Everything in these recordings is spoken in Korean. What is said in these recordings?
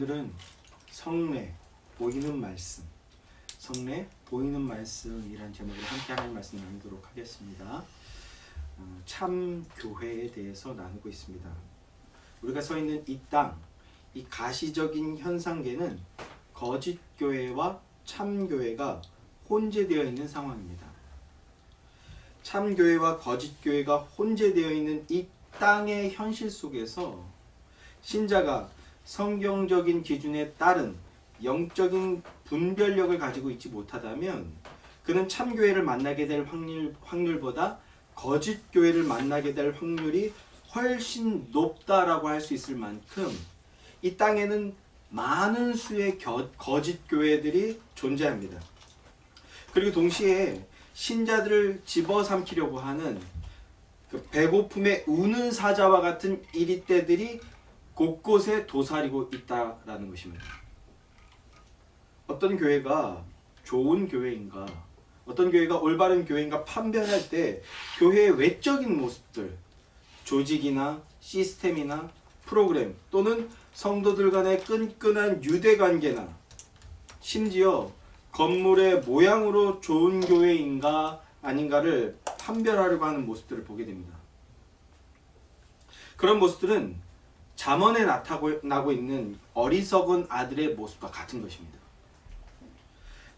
오늘은 성례 보이는 말씀, 성례 보이는 말씀이란 제목으로 함께 하나님 말씀 나누도록 하겠습니다. 참 교회에 대해서 나누고 있습니다. 우리가 서 있는 이 땅, 이 가시적인 현상계는 거짓 교회와 참 교회가 혼재되어 있는 상황입니다. 참 교회와 거짓 교회가 혼재되어 있는 이 땅의 현실 속에서 신자가 성경적인 기준에 따른 영적인 분별력을 가지고 있지 못하다면 그는 참 교회를 만나게 될 확률보다 거짓 교회를 만나게 될 확률이 훨씬 높다라고 할 수 있을 만큼 이 땅에는 많은 수의 거짓 교회들이 존재합니다. 그리고 동시에 신자들을 집어삼키려고 하는 그 배고픔에 우는 사자와 같은 이리떼들이 곳곳에 도사리고 있다라는 것입니다. 어떤 교회가 좋은 교회인가, 어떤 교회가 올바른 교회인가 판별할 때 교회의 외적인 모습들, 조직이나 시스템이나 프로그램 또는 성도들 간의 끈끈한 유대관계나 심지어 건물의 모양으로 좋은 교회인가 아닌가를 판별하려고 하는 모습들을 보게 됩니다. 그런 모습들은 잠언에 나타나고 있는 어리석은 아들의 모습과 같은 것입니다.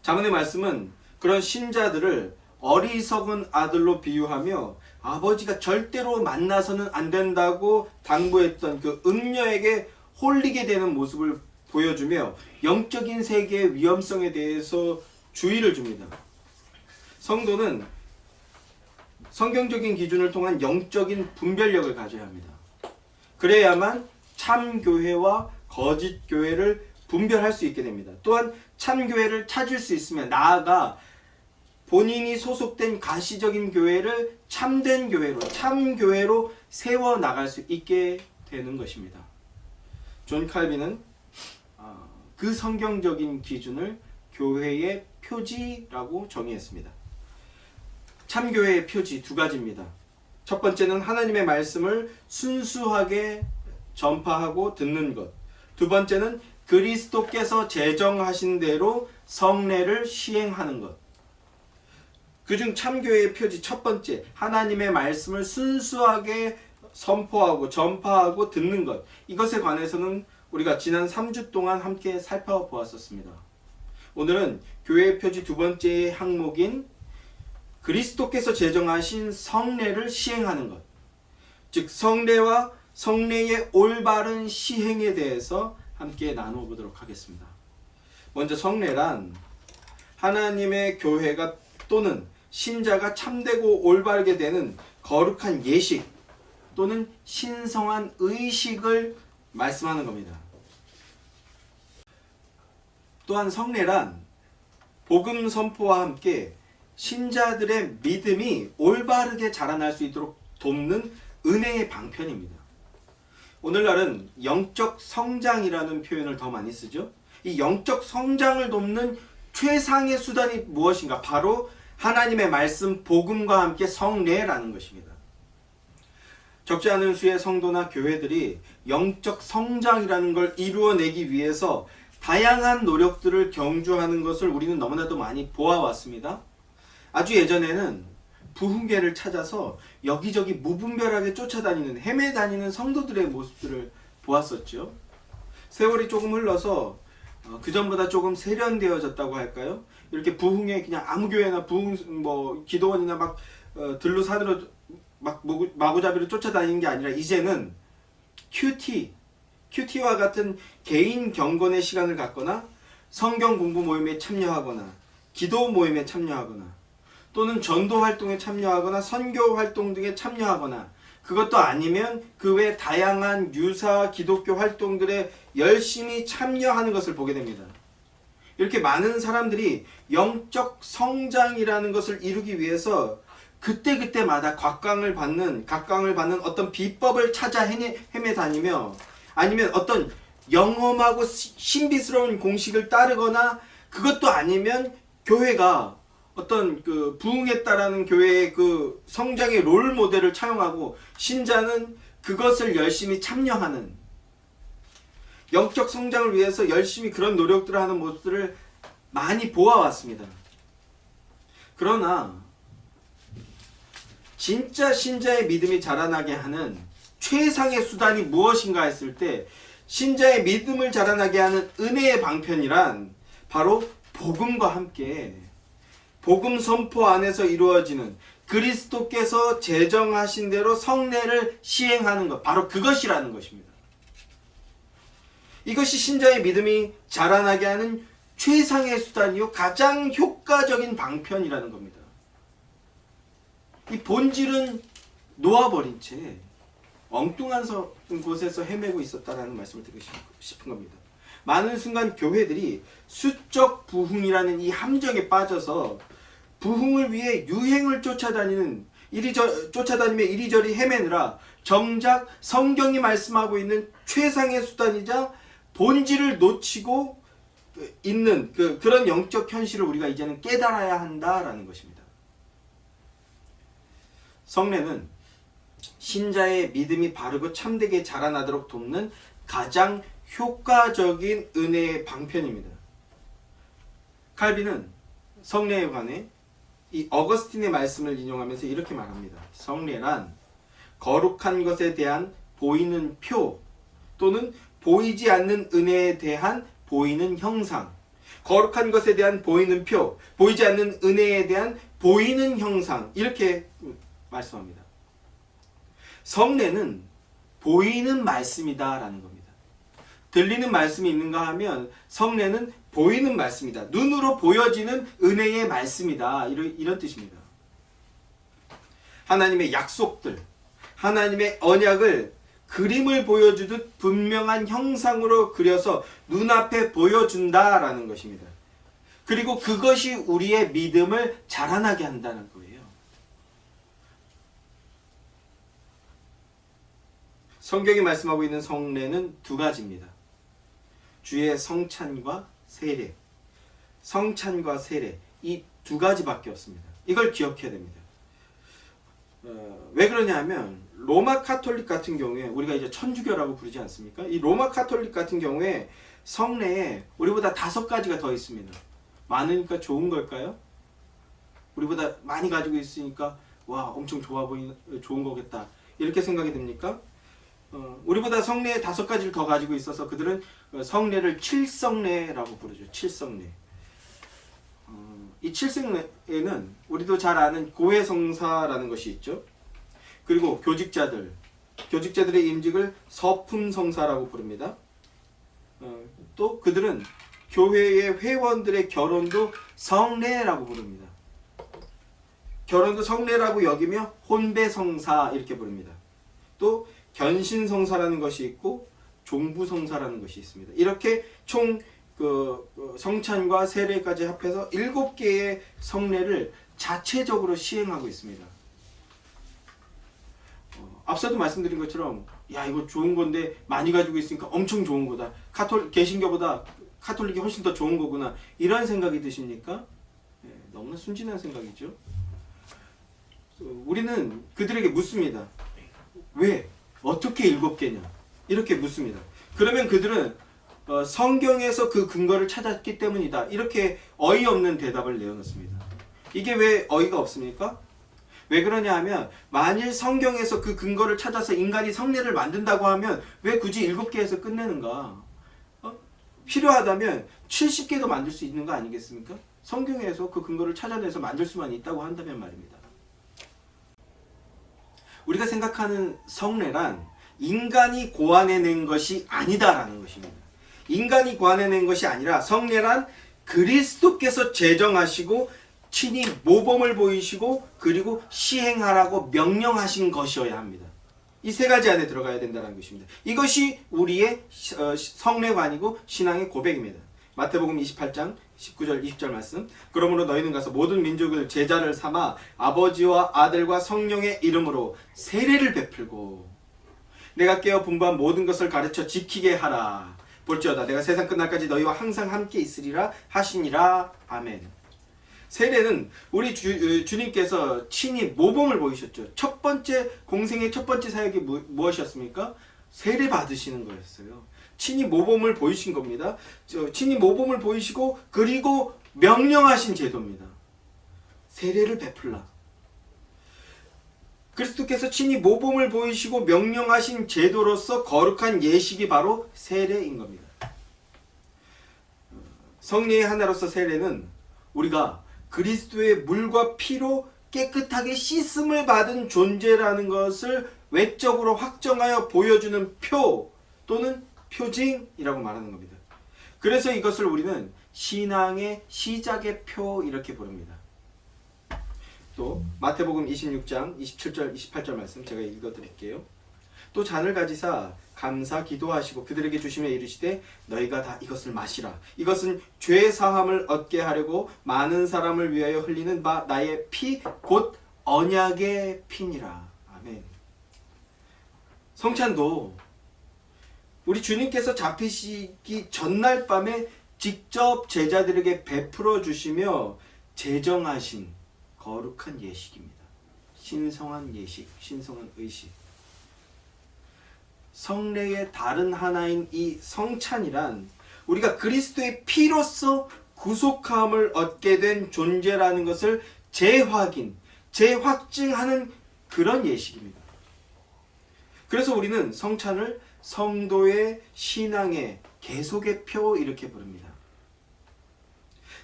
잠언의 말씀은 그런 신자들을 어리석은 아들로 비유하며 아버지가 절대로 만나서는 안 된다고 당부했던 그 음녀에게 홀리게 되는 모습을 보여주며 영적인 세계의 위험성에 대해서 주의를 줍니다. 성도는 성경적인 기준을 통한 영적인 분별력을 가져야 합니다. 그래야만 참 교회와 거짓 교회를 분별할 수 있게 됩니다. 또한 참 교회를 찾을 수 있으면 나아가 본인이 소속된 가시적인 교회를 참된 교회로, 참 교회로 세워 나갈 수 있게 되는 것입니다. 존 칼빈은 그 성경적인 기준을 교회의 표지라고 정의했습니다. 참교회의 표지 두 가지입니다. 첫 번째는 하나님의 말씀을 순수하게 전파하고 듣는 것. 두 번째는 그리스도께서 제정하신 대로 성례를 시행하는 것. 그중 참교회의 표지 첫 번째, 하나님의 말씀을 순수하게 선포하고 전파하고 듣는 것. 이것에 관해서는 우리가 지난 3주 동안 함께 살펴보았었습니다. 오늘은 교회의 표지 두 번째 항목인 그리스도께서 제정하신 성례를 시행하는 것, 즉 성례와 성례의 올바른 시행에 대해서 함께 나누어 보도록 하겠습니다. 먼저 성례란 하나님의 교회가 또는 신자가 참되고 올바르게 되는 거룩한 예식 또는 신성한 의식을 말씀하는 겁니다. 또한 성례란 복음 선포와 함께 신자들의 믿음이 올바르게 자라날 수 있도록 돕는 은혜의 방편입니다. 오늘날은 영적 성장이라는 표현을 더 많이 쓰죠. 이 영적 성장을 돕는 최상의 수단이 무엇인가? 바로 하나님의 말씀 복음과 함께 성례라는 것입니다. 적지 않은 수의 성도나 교회들이 영적 성장이라는 걸 이루어내기 위해서 다양한 노력들을 경주하는 것을 우리는 너무나도 많이 보아왔습니다. 아주 예전에는 부흥회를 찾아서 여기저기 무분별하게 쫓아다니는, 헤매다니는 성도들의 모습들을 보았었죠. 세월이 조금 흘러서 그전보다 조금 세련되어졌다고 할까요? 이렇게 부흥회 그냥 아무 교회나 기도원이나 막 들로 산으로 막 마구잡이로 쫓아다니는 게 아니라 이제는 큐티와 같은 개인 경건의 시간을 갖거나 성경 공부 모임에 참여하거나 기도 모임에 참여하거나 또는 전도 활동에 참여하거나 선교 활동 등에 참여하거나 그것도 아니면 그 외 다양한 유사 기독교 활동들에 열심히 참여하는 것을 보게 됩니다. 이렇게 많은 사람들이 영적 성장이라는 것을 이루기 위해서 그때그때마다 각광을 받는 어떤 비법을 찾아 헤매 다니며 아니면 어떤 영험하고 신비스러운 공식을 따르거나 그것도 아니면 교회가 어떤 그 부흥했다라는 교회의 그 성장의 롤 모델을 차용하고 신자는 그것을 열심히 참여하는 영적 성장을 위해서 열심히 그런 노력들을 하는 모습들을 많이 보아왔습니다. 그러나 진짜 신자의 믿음이 자라나게 하는 최상의 수단이 무엇인가 했을 때 신자의 믿음을 자라나게 하는 은혜의 방편이란 바로 복음과 함께 복음 선포 안에서 이루어지는 그리스도께서 제정하신 대로 성례를 시행하는 것, 바로 그것이라는 것입니다. 이것이 신자의 믿음이 자라나게 하는 최상의 수단이요 가장 효과적인 방편이라는 겁니다. 이 본질은 놓아버린 채 엉뚱한 곳에서 헤매고 있었다는 말씀을 드리고 싶은 겁니다. 많은 순간 교회들이 수적 부흥이라는 이 함정에 빠져서 부흥을 위해 유행을 쫓아다니며 이리저리 헤매느라 정작 성경이 말씀하고 있는 최상의 수단이자 본질을 놓치고 있는 그런 영적 현실을 우리가 이제는 깨달아야 한다라는 것입니다. 성례는 신자의 믿음이 바르고 참되게 자라나도록 돕는 가장 효과적인 은혜의 방편입니다. 칼빈은 성례에 관해 이 어거스틴의 말씀을 인용하면서 이렇게 말합니다. 성례란 거룩한 것에 대한 보이는 표 또는 보이지 않는 은혜에 대한 보이는 형상, 거룩한 것에 대한 보이는 표, 보이지 않는 은혜에 대한 보이는 형상, 이렇게 말씀합니다. 성례는 보이는 말씀이다 라는 겁니다. 들리는 말씀이 있는가 하면 성례는 보이는 말씀이다. 눈으로 보여지는 은혜의 말씀이다. 이런 뜻입니다. 하나님의 약속들, 하나님의 언약을 그림을 보여주듯 분명한 형상으로 그려서 눈앞에 보여준다라는 것입니다. 그리고 그것이 우리의 믿음을 자라나게 한다는 거예요. 성경이 말씀하고 있는 성례는 두 가지입니다. 주의 성찬과 세례. 성찬과 세례. 이 두 가지밖에 없습니다. 이걸 기억해야 됩니다. 왜 그러냐 하면 로마 카톨릭 같은 경우에 우리가 이제 천주교라고 부르지 않습니까? 이 로마 카톨릭 같은 경우에 성례에 우리보다 5가지가 더 있습니다. 많으니까 좋은 걸까요? 우리보다 많이 가지고 있으니까 와 엄청 좋은 거겠다 이렇게 생각이 듭니까? 우리보다 성례에 5가지를 더 가지고 있어서 그들은 성례를 칠성례라고 부르죠. 칠성례. 이 칠성례에는 우리도 잘 아는 고해성사라는 것이 있죠. 그리고 교직자들의 임직을 서품성사라고 부릅니다. 또 그들은 교회의 회원들의 결혼도 성례라고 부릅니다. 결혼도 성례라고 여기며 혼배성사 이렇게 부릅니다. 또 견신성사라는 것이 있고 종부성사라는 것이 있습니다. 이렇게 총 성찬과 세례까지 합해서 7개의 성례를 자체적으로 시행하고 있습니다. 앞서도 말씀드린 것처럼 야 이거 좋은 건데 많이 가지고 있으니까 엄청 좋은 거다. 개신교보다 카톨릭이 훨씬 더 좋은 거구나. 이런 생각이 드십니까? 너무나 순진한 생각이죠. 우리는 그들에게 묻습니다. 왜? 어떻게 7개냐? 이렇게 묻습니다. 그러면 그들은 성경에서 그 근거를 찾았기 때문이다. 이렇게 어이없는 대답을 내어놓습니다. 이게 왜 어이가 없습니까? 왜 그러냐 하면 만일 성경에서 그 근거를 찾아서 인간이 성례를 만든다고 하면 왜 굳이 7개에서 끝내는가? 필요하다면 70개도 만들 수 있는 거 아니겠습니까? 성경에서 그 근거를 찾아내서 만들 수만 있다고 한다면 말입니다. 우리가 생각하는 성례란 인간이 고안해낸 것이 아니다라는 것입니다. 인간이 고안해낸 것이 아니라 성례란 그리스도께서 제정하시고 친히 모범을 보이시고 그리고 시행하라고 명령하신 것이어야 합니다. 이 3가지 안에 들어가야 된다는 것입니다. 이것이 우리의 성례관이고 신앙의 고백입니다. 마태복음 28장 19절 20절 말씀. 그러므로 너희는 가서 모든 민족을 제자를 삼아 아버지와 아들과 성령의 이름으로 세례를 베풀고 내가 깨어 분부한 모든 것을 가르쳐 지키게 하라. 볼지어다 내가 세상 끝날까지 너희와 항상 함께 있으리라 하시니라. 아멘. 세례는 우리 주님께서 친히 모범을 보이셨죠. 공생의 첫 번째 사역이 무엇이었습니까? 세례 받으시는 거였어요. 친히 모범을 보이신 겁니다. 친히 모범을 보이시고 그리고 명령하신 제도입니다. 세례를 베풀라. 그리스도께서 친히 모범을 보이시고 명령하신 제도로서 거룩한 예식이 바로 세례인 겁니다. 성례의 하나로서 세례는 우리가 그리스도의 물과 피로 깨끗하게 씻음을 받은 존재라는 것을 외적으로 확정하여 보여주는 표 또는 표징이라고 말하는 겁니다. 그래서 이것을 우리는 신앙의 시작의 표 이렇게 부릅니다. 또 마태복음 26장 27절 28절 말씀 제가 읽어드릴게요. 또 잔을 가지사 감사 기도하시고 그들에게 주시며 이르시되 너희가 다 이것을 마시라. 이것은 죄 사함을 얻게 하려고 많은 사람을 위하여 흘리는 바 나의 피 곧 언약의 피니라. 아멘. 성찬도 우리 주님께서 잡히시기 전날 밤에 직접 제자들에게 베풀어 주시며 제정하신 거룩한 예식입니다. 신성한 예식, 신성한 의식. 성례의 다른 하나인 이 성찬이란 우리가 그리스도의 피로써 구속함을 얻게 된 존재라는 것을 재확인, 재확증하는 그런 예식입니다. 그래서 우리는 성찬을 성도의 신앙의 계속의 표 이렇게 부릅니다.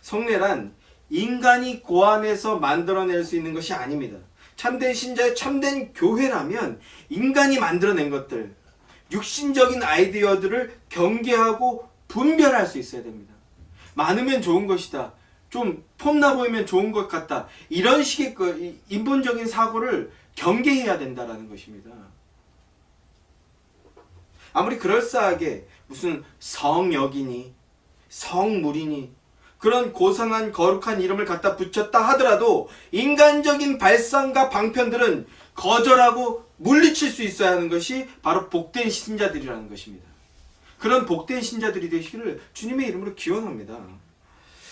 성례란 인간이 고안해서 만들어낼 수 있는 것이 아닙니다. 참된 신자의 참된 교회라면 인간이 만들어낸 것들, 육신적인 아이디어들을 경계하고 분별할 수 있어야 됩니다. 많으면 좋은 것이다. 좀 폼나 보이면 좋은 것 같다. 이런 식의 인본적인 사고를 경계해야 된다는 것입니다. 아무리 그럴싸하게 무슨 성역이니 성물이니 그런 고상한 거룩한 이름을 갖다 붙였다 하더라도 인간적인 발상과 방편들은 거절하고 물리칠 수 있어야 하는 것이 바로 복된 신자들이라는 것입니다. 그런 복된 신자들이 되시기를 주님의 이름으로 기원합니다.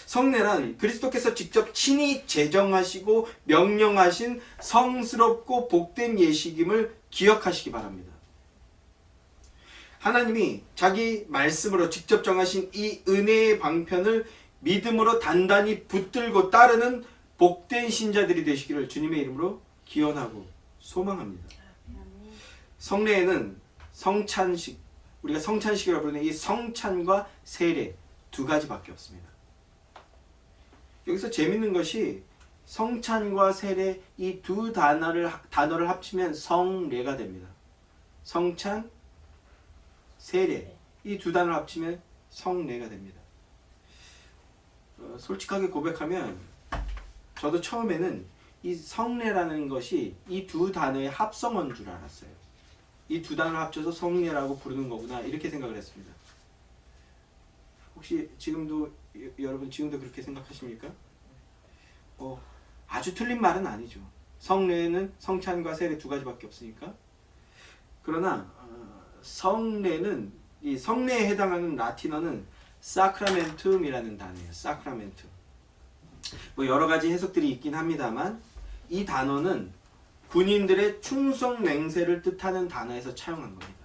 성례란 그리스도께서 직접 친히 제정하시고 명령하신 성스럽고 복된 예식임을 기억하시기 바랍니다. 하나님이 자기 말씀으로 직접 정하신 이 은혜의 방편을 믿음으로 단단히 붙들고 따르는 복된 신자들이 되시기를 주님의 이름으로 기원하고 소망합니다. 성례에는 성찬식, 우리가 성찬식이라고 부르는 이 성찬과 세례 두 가지밖에 없습니다. 여기서 재밌는 것이 성찬과 세례 이 두 단어를 합치면 성례가 됩니다. 성찬, 세례 이 두 단어를 합치면 성례가 됩니다. 솔직하게 고백하면 저도 처음에는 이 성례라는 것이 이 두 단어의 합성어인 줄 알았어요. 이 두 단어를 합쳐서 성례라고 부르는 거구나 이렇게 생각을 했습니다. 혹시 지금도 여러분 지금도 그렇게 생각하십니까? 아주 틀린 말은 아니죠. 성례는 성찬과 세례 두 가지밖에 없으니까. 그러나 성례는 이 성례에 해당하는 라틴어는 사크라멘툼이라는 단어예요. 사크라멘툼. 뭐 여러 가지 해석들이 있긴 합니다만 이 단어는 군인들의 충성 맹세를 뜻하는 단어에서 차용한 겁니다.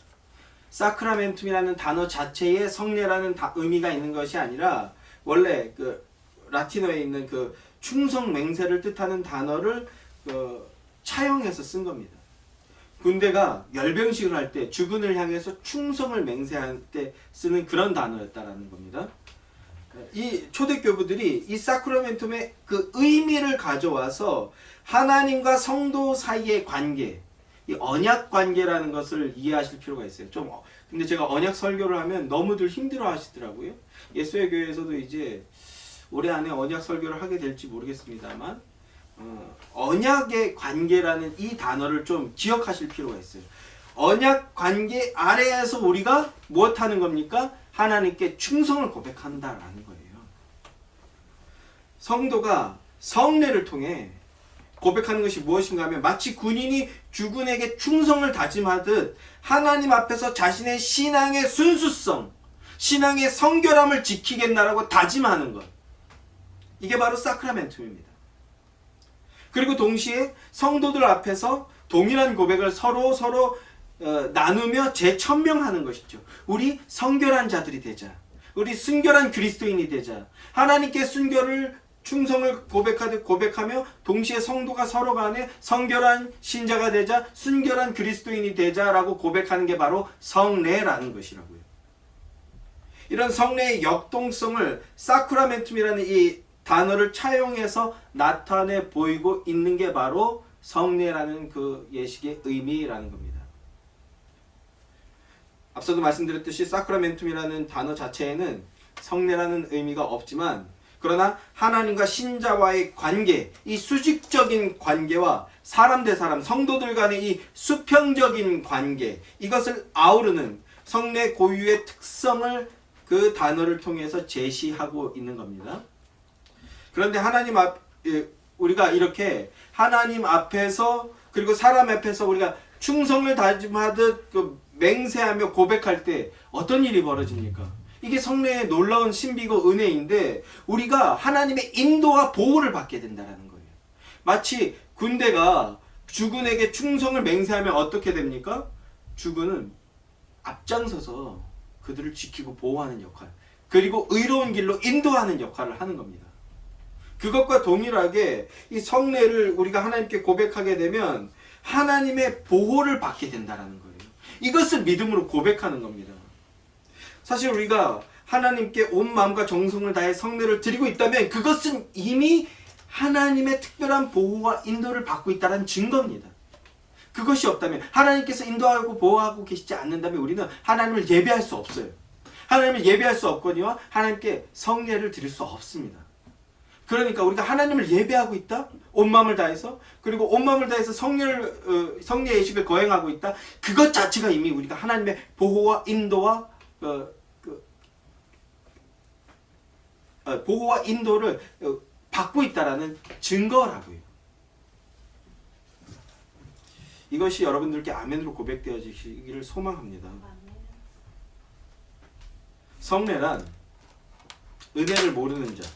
사크라멘툼이라는 단어 자체에 성례라는 의미가 있는 것이 아니라 원래 그 라틴어에 있는 그 충성 맹세를 뜻하는 단어를 차용해서 쓴 겁니다. 군대가 열병식을 할 때 주군을 향해서 충성을 맹세할 때 쓰는 그런 단어였다라는 겁니다. 이 초대교부들이 이 사크라멘툼의 그 의미를 가져와서 하나님과 성도 사이의 관계, 이 언약 관계라는 것을 이해하실 필요가 있어요. 근데 제가 언약 설교를 하면 너무들 힘들어 하시더라고요. 예수의 교회에서도 이제 올해 안에 언약 설교를 하게 될지 모르겠습니다만 언약의 관계라는 이 단어를 좀 기억하실 필요가 있어요. 언약 관계 아래에서 우리가 무엇하는 겁니까? 하나님께 충성을 고백한다라는 거예요. 성도가 성례를 통해 고백하는 것이 무엇인가 하면 마치 군인이 주군에게 충성을 다짐하듯 하나님 앞에서 자신의 신앙의 순수성, 신앙의 성결함을 지키겠나라고 다짐하는 것. 이게 바로 사크라멘툼입니다. 그리고 동시에 성도들 앞에서 동일한 고백을 서로 나누며 재천명하는 것이죠. 우리 성결한 자들이 되자. 우리 순결한 그리스도인이 되자. 하나님께 순결을 충성을 고백하며 동시에 성도가 서로 간에 성결한 신자가 되자, 순결한 그리스도인이 되자라고 고백하는 게 바로 성례라는 것이라고요. 이런 성례의 역동성을 사크라멘툼이라는 이 단어를 차용해서 나타내 보이고 있는 게 바로 성례라는 그 예식의 의미라는 겁니다. 앞서도 말씀드렸듯이 사크라멘툼이라는 단어 자체에는 성례라는 의미가 없지만, 그러나 하나님과 신자와의 관계, 이 수직적인 관계와 사람 대 사람, 성도들 간의 이 수평적인 관계, 이것을 아우르는 성례 고유의 특성을 그 단어를 통해서 제시하고 있는 겁니다. 그런데 우리가 이렇게 하나님 앞에서 그리고 사람 앞에서 우리가 충성을 다짐하듯 맹세하며 고백할 때 어떤 일이 벌어집니까? 이게 성례의 놀라운 신비고 은혜인데, 우리가 하나님의 인도와 보호를 받게 된다는 거예요. 마치 군대가 주군에게 충성을 맹세하면 어떻게 됩니까? 주군은 앞장서서 그들을 지키고 보호하는 역할, 그리고 의로운 길로 인도하는 역할을 하는 겁니다. 그것과 동일하게 이 성례를 우리가 하나님께 고백하게 되면 하나님의 보호를 받게 된다는 거예요. 이것을 믿음으로 고백하는 겁니다. 사실 우리가 하나님께 온 마음과 정성을 다해 성례를 드리고 있다면 그것은 이미 하나님의 특별한 보호와 인도를 받고 있다는 증거입니다. 그것이 없다면, 하나님께서 인도하고 보호하고 계시지 않는다면 우리는 하나님을 예배할 수 없어요. 하나님을 예배할 수 없거니와 하나님께 성례를 드릴 수 없습니다. 그러니까 우리가 하나님을 예배하고 있다, 온 마음을 다해서, 그리고 온 마음을 다해서 성례 예식을 거행하고 있다, 그것 자체가 이미 우리가 하나님의 보호와 인도와 보호와 인도를 받고 있다라는 증거라고요. 이것이 여러분들께 아멘으로 고백되어지기를 소망합니다. 성례란 은혜를 모르는 자,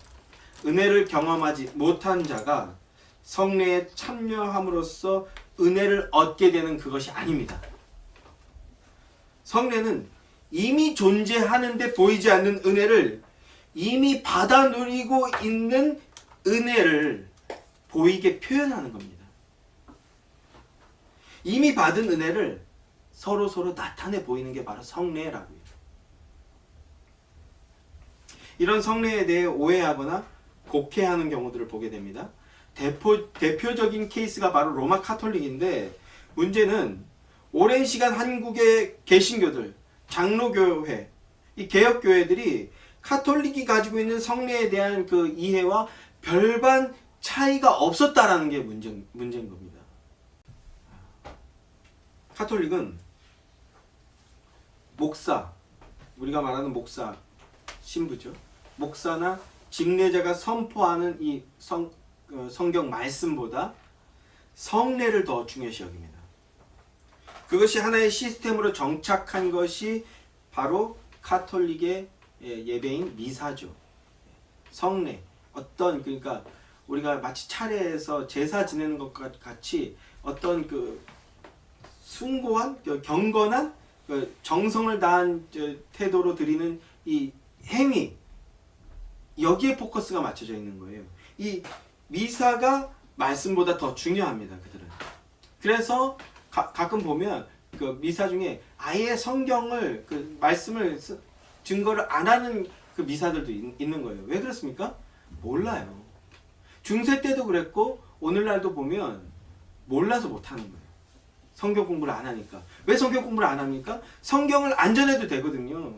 은혜를 경험하지 못한 자가 성례에 참여함으로써 은혜를 얻게 되는 그것이 아닙니다. 성례는 이미 존재하는데 보이지 않는 은혜를 이미 받아 누리고 있는 은혜를 보이게 표현하는 겁니다. 이미 받은 은혜를 서로 나타내 보이는 게 바로 성례라고요. 이런 성례에 대해 오해하거나 곡해하는 경우들을 보게 됩니다. 대표적인 케이스가 바로 로마 카톨릭인데, 문제는 오랜 시간 한국의 개신교들, 장로교회, 이 개혁교회들이 카톨릭이 가지고 있는 성례에 대한 그 이해와 별반 차이가 없었다라는 게 문제인 겁니다. 카톨릭은 목사, 우리가 말하는 목사, 신부죠. 목사나 직례자가 선포하는 이 성경 말씀보다 성례를 더 중요시 여깁니다. 그것이 하나의 시스템으로 정착한 것이 바로 카톨릭의 예배인 미사죠. 성례, 그러니까 우리가 마치 차례에서 제사 지내는 것과 같이 어떤 숭고한, 경건한, 정성을 다한 태도로 드리는 이 행위, 여기에 포커스가 맞춰져 있는 거예요. 이 미사가 말씀보다 더 중요합니다. 그들은. 그래서 가끔 보면 미사 중에 아예 성경을 말씀을 증거를 안 하는 그 미사들도 있는 거예요. 왜 그렇습니까? 몰라요. 중세 때도 그랬고 오늘날도 보면 몰라서 못하는 거예요. 성경 공부를 안 하니까. 왜 성경 공부를 안 합니까? 성경을 안 전해도 되거든요.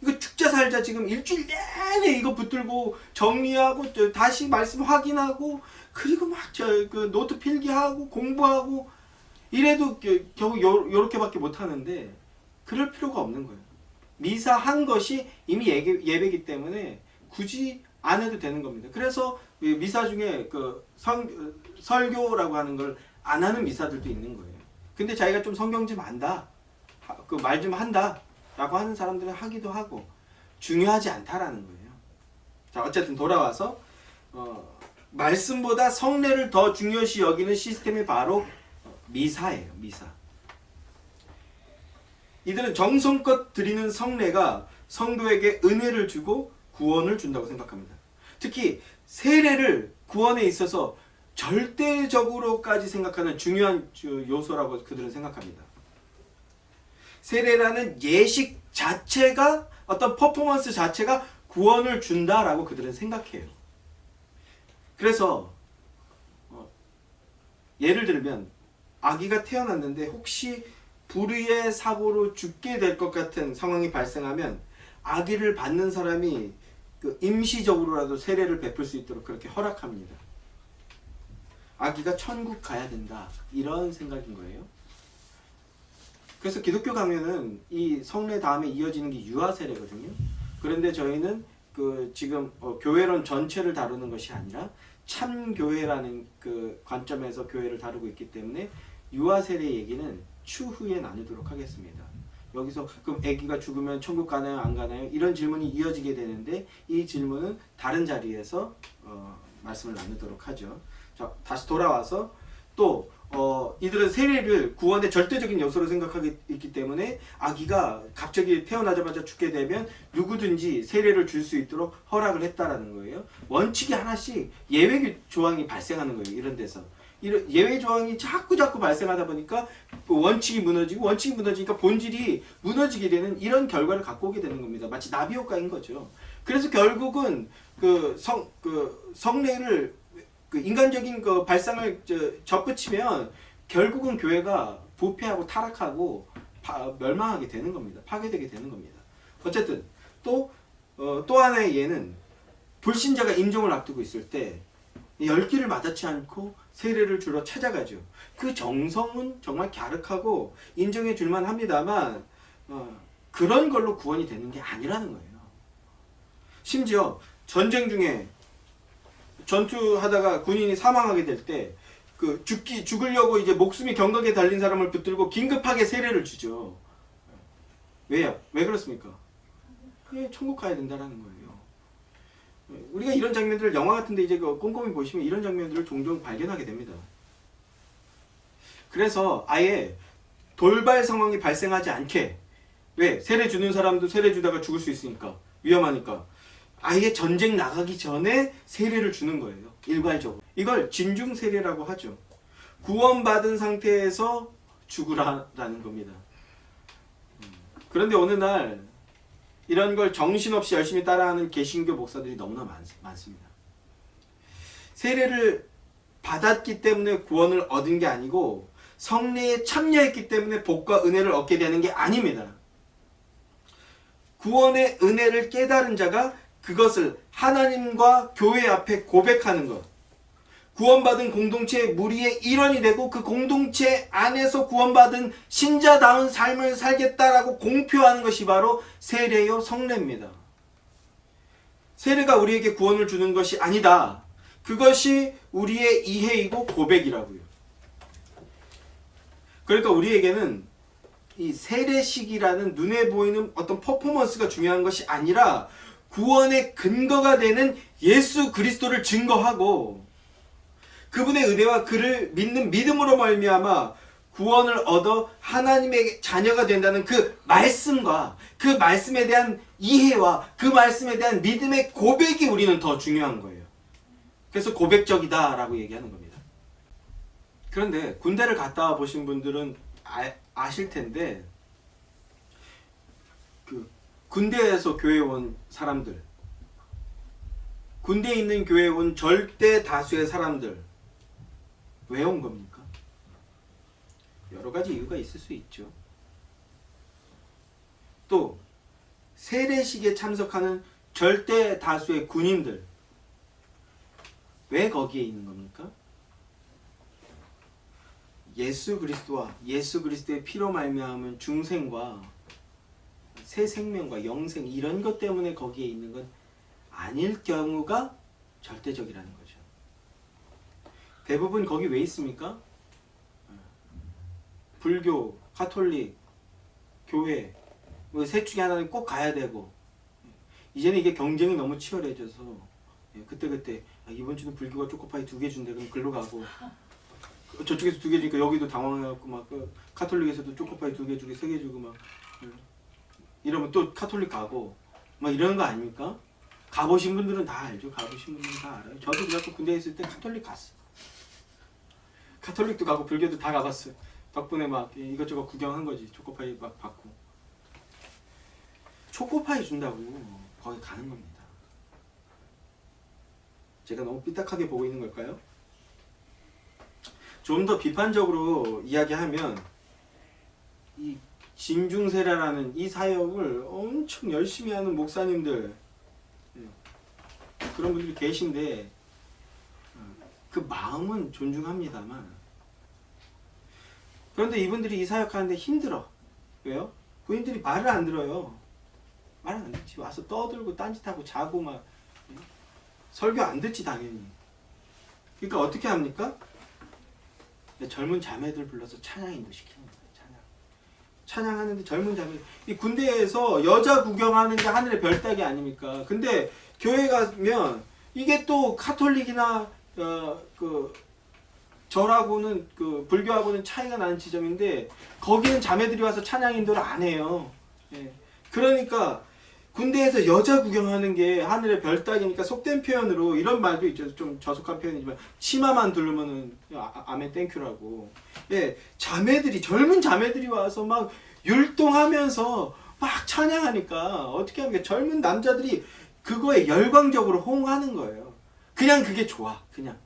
이거 축제 살자 지금 일주일 내내 이거 붙들고 정리하고 다시 말씀 확인하고, 그리고 막 노트 필기하고 공부하고 이래도 겨우 요렇게밖에 못하는데, 그럴 필요가 없는 거예요. 미사 한 것이 이미 예배이기 때문에 굳이 안 해도 되는 겁니다. 그래서 미사 중에 설교라고 하는 걸 안 하는 미사들도 있는 거예요. 근데 자기가 좀 성경 좀 안다, 말 좀 한다 라고 하는 사람들은 하기도 하고, 중요하지 않다라는 거예요. 자, 어쨌든 돌아와서 말씀보다 성례를 더 중요시 여기는 시스템이 바로 미사예요. 미사. 이들은 정성껏 드리는 성례가 성도에게 은혜를 주고 구원을 준다고 생각합니다. 특히 세례를 구원에 있어서 절대적으로까지 생각하는 중요한 요소라고 그들은 생각합니다. 세례라는 예식 자체가, 어떤 퍼포먼스 자체가 구원을 준다라고 그들은 생각해요. 그래서 예를 들면 아기가 태어났는데 혹시 불의의 사고로 죽게 될 것 같은 상황이 발생하면 아기를 받는 사람이 임시적으로라도 세례를 베풀 수 있도록 그렇게 허락합니다. 아기가 천국 가야 된다, 이런 생각인 거예요. 그래서 기독교 강요는 이 성례 다음에 이어지는 게 유아 세례거든요. 그런데 저희는 지금 교회론 전체를 다루는 것이 아니라 참교회라는 그 관점에서 교회를 다루고 있기 때문에 유아 세례 얘기는 추후에 나누도록 하겠습니다. 여기서 그럼 아기가 죽으면 천국 가나요, 안 가나요? 이런 질문이 이어지게 되는데 이 질문은 다른 자리에서 말씀을 나누도록 하죠. 자, 다시 돌아와서 또 이들은 세례를 구원의 절대적인 요소로 생각하고 있기 때문에 아기가 갑자기 태어나자마자 죽게 되면 누구든지 세례를 줄 수 있도록 허락을 했다라는 거예요. 원칙이 하나씩 예외 조항이 발생하는 거예요. 이런 데서. 이런 예외 조항이 자꾸 발생하다 보니까 원칙이 무너지니까 본질이 무너지게 되는 이런 결과를 갖고 오게 되는 겁니다. 마치 나비 효과인 거죠. 그래서 결국은 성례를 인간적인 발상을 발상을 결국은 교회가 부패하고 타락하고 멸망하게 되는 겁니다. 파괴되게 되는 겁니다. 어쨌든 또 하나의 예는 불신자가 임종을 앞두고 있을 때 열기를 마다치 않고 세례를 주러 찾아가죠. 그 정성은 정말 갸륵하고 인정해 줄만 합니다만 그런 걸로 구원이 되는 게 아니라는 거예요. 심지어 전쟁 중에 전투하다가 군인이 사망하게 될 때 죽으려고 이제 목숨이 경각에 달린 사람을 붙들고 긴급하게 세례를 주죠. 왜요? 왜 그렇습니까? 천국 가야 된다라는 거예요. 우리가 이런 장면들을 영화 같은데 이제 꼼꼼히 보시면 이런 장면들을 종종 발견하게 됩니다. 그래서 아예 돌발 상황이 발생하지 않게, 왜? 세례 주는 사람도 세례 주다가 죽을 수 있으니까, 위험하니까 아예 전쟁 나가기 전에 세례를 주는 거예요. 일괄적으로. 이걸 진중 세례라고 하죠. 구원받은 상태에서 죽으라라는 겁니다. 그런데 어느 날 이런 걸 정신없이 열심히 따라하는 개신교 목사들이 너무나 많습니다. 세례를 받았기 때문에 구원을 얻은 게 아니고 성례에 참여했기 때문에 복과 은혜를 얻게 되는 게 아닙니다. 구원의 은혜를 깨달은 자가 그것을 하나님과 교회 앞에 고백하는 것, 구원받은 공동체의 무리의 일원이 되고 그 공동체 안에서 구원받은 신자다운 삶을 살겠다라고 공표하는 것이 바로 세례요 성례입니다. 세례가 우리에게 구원을 주는 것이 아니다. 그것이 우리의 이해이고 고백이라고요. 그러니까 우리에게는 이 세례식이라는 눈에 보이는 어떤 퍼포먼스가 중요한 것이 아니라 구원의 근거가 되는 예수 그리스도를 증거하고 그분의 은혜와 그를 믿는 믿음으로 말미암아 구원을 얻어 하나님의 자녀가 된다는 그 말씀과 그 말씀에 대한 이해와 그 말씀에 대한 믿음의 고백이 우리는 더 중요한 거예요. 그래서 고백적이다라고 얘기하는 겁니다. 그런데 군대를 갔다 보신 분들은 아실 텐데 군대에서 교회에 온 사람들, 군대에 있는 교회에 온 절대 다수의 사람들 왜 온 겁니까? 여러 가지 이유가 있을 수 있죠. 또 세례식에 참석하는 절대 다수의 군인들 왜 거기에 있는 겁니까? 예수 그리스도와 예수 그리스도의 피로 말미암은 중생과 새 생명과 영생 이런 것 때문에 거기에 있는 건 아닐 경우가 절대적이라는 거죠. 대부분 거기 왜 있습니까? 불교, 가톨릭, 교회 뭐 셋 중에 하나는 꼭 가야 되고 이제는 이게 경쟁이 너무 치열해져서 그때 이번 주는 불교가 초코파이 2개 준대 그럼 글로 가고 저쪽에서 2개 주니까 여기도 당황해갖고 막 가톨릭에서도 초코파이 2개 주고 3개 주고 막 이러면 또 카톨릭 가고 막 이러는 거 아닙니까? 가보신 분들은 다 알죠. 가보신 분들은 다 알아요. 저도 그래갖고 군대에 있을 때 카톨릭 갔어. 카톨릭도 가고 불교도 다 가봤어요. 덕분에 막 이것저것 구경한 거지. 초코파이 막 받고. 초코파이 준다고 거기 가는 겁니다. 제가 너무 삐딱하게 보고 있는 걸까요? 좀 더 비판적으로 이야기하면 이 진중세라라는 이 사역을 엄청 열심히 하는 목사님들, 그런 분들이 계신데 그 마음은 존중합니다만, 그런데 이분들이 이 사역하는데 힘들어. 왜요? 부인들이 말을 안 들어요. 말을 안 듣지. 와서 떠들고 딴짓하고 자고 막 설교 안 듣지 당연히. 그러니까 어떻게 합니까? 젊은 자매들 불러서 찬양 인도시킵니다. 찬양하는데 젊은 자매, 이 군대에서 여자 구경하는 게 하늘의 별따기 아닙니까? 근데 교회 가면 이게 또 카톨릭이나 그 절하고는 그 불교하고는 차이가 나는 지점인데, 거기는 자매들이 와서 찬양 인도를 안 해요. 예. 그러니까 군대에서 여자 구경하는 게 하늘의 별따기니까, 속된 표현으로 이런 말도 있죠. 좀 저속한 표현이지만 치마만 두르면은 아멘 땡큐라고. 예, 자매들이, 젊은 자매들이 와서 막 율동하면서 막 찬양하니까 어떻게 하면 젊은 남자들이 그거에 열광적으로 호응하는 거예요. 그냥 그게 좋아. 그냥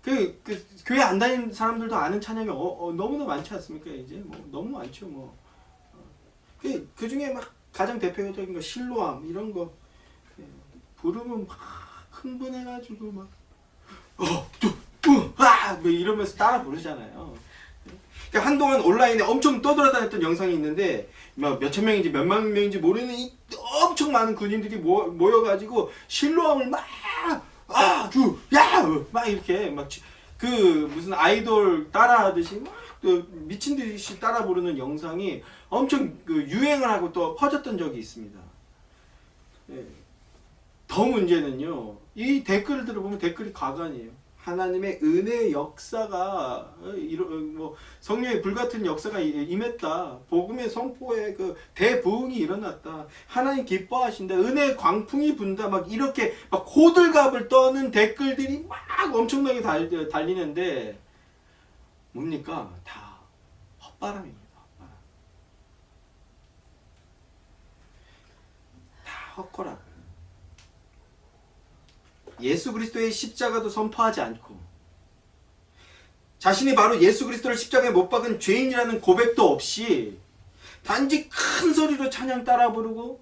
그 교회 안 다니는 사람들도 아는 찬양이 너무나 많지 않습니까? 이제 뭐 너무 많죠. 뭐 그 중에 막 가장 대표적인 거 실로암 이런 거 부르면 막 흥분해가지고 막 뭐 이러면서 따라 부르잖아요. 그러니까 한동안 온라인에 엄청 떠돌아다녔던 영상이 있는데, 몇천 명인지 몇만 명인지 모르는 이 엄청 많은 군인들이 모여가지고 실로암을 막 막 이렇게 막 그 무슨 아이돌 따라하듯이 막 미친 듯이 따라 부르는 영상이 엄청 그 유행을 하고 또 퍼졌던 적이 있습니다. 예. 더 문제는요, 이 댓글들을 보면 댓글이 가관이에요. 하나님의 은혜의 역사가 뭐 성령의 불같은 역사가 임했다. 복음의 선포에 그 대부흥이 일어났다. 하나님 기뻐하신다. 은혜의 광풍이 분다. 막 이렇게 막 호들갑을 떠는 댓글들이 막 엄청나게 달리는데 뭡니까? 다 헛바람입니다. 헛바람. 다 헛거라. 예수 그리스도의 십자가도 선포하지 않고, 자신이 바로 예수 그리스도를 십자가에 못 박은 죄인이라는 고백도 없이 단지 큰 소리로 찬양 따라 부르고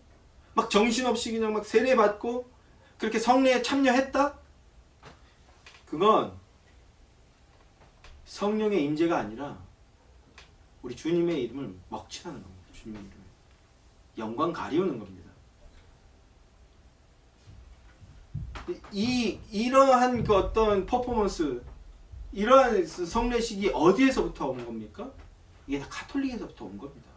막 정신없이 그냥 막 세례받고 그렇게 성례에 참여했다? 그건 성령의 임재가 아니라 우리 주님의 이름을 먹칠하는 겁니다. 주님의 이름을 영광 가리우는 겁니다. 이러한 그 어떤 퍼포먼스, 이러한 성례식이 어디에서부터 온 겁니까? 이게 다 카톨릭에서부터 온 겁니다.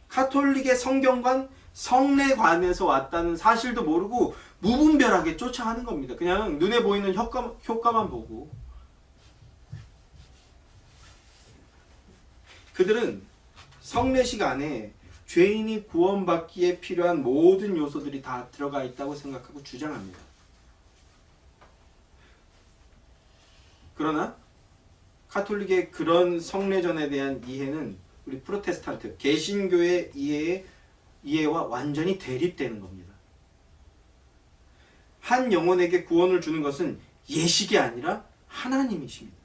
카톨릭의 성경관, 성례관에서 왔다는 사실도 모르고 무분별하게 쫓아가는 겁니다. 그냥 눈에 보이는 효과만 보고. 그들은 성례식 안에 죄인이 구원받기에 필요한 모든 요소들이 다 들어가 있다고 생각하고 주장합니다. 그러나 카톨릭의 그런 성례전에 대한 이해는 우리 프로테스탄트, 개신교의 이해와 완전히 대립되는 겁니다. 한 영혼에게 구원을 주는 것은 예식이 아니라 하나님이십니다.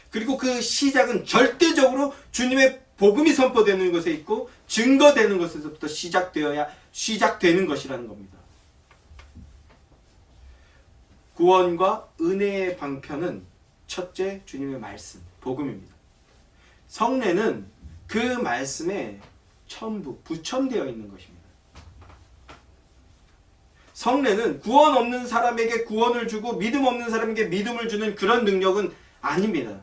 그리고 그 시작은 절대적으로 주님의 복음이 선포되는 것에 있고 증거되는 것에서부터 시작되는 것이라는 겁니다. 구원과 은혜의 방편은 첫째 주님의 말씀, 복음입니다. 성례는 그 말씀에 부첨되어 있는 것입니다. 성례는 구원 없는 사람에게 구원을 주고 믿음 없는 사람에게 믿음을 주는 그런 능력은 아닙니다.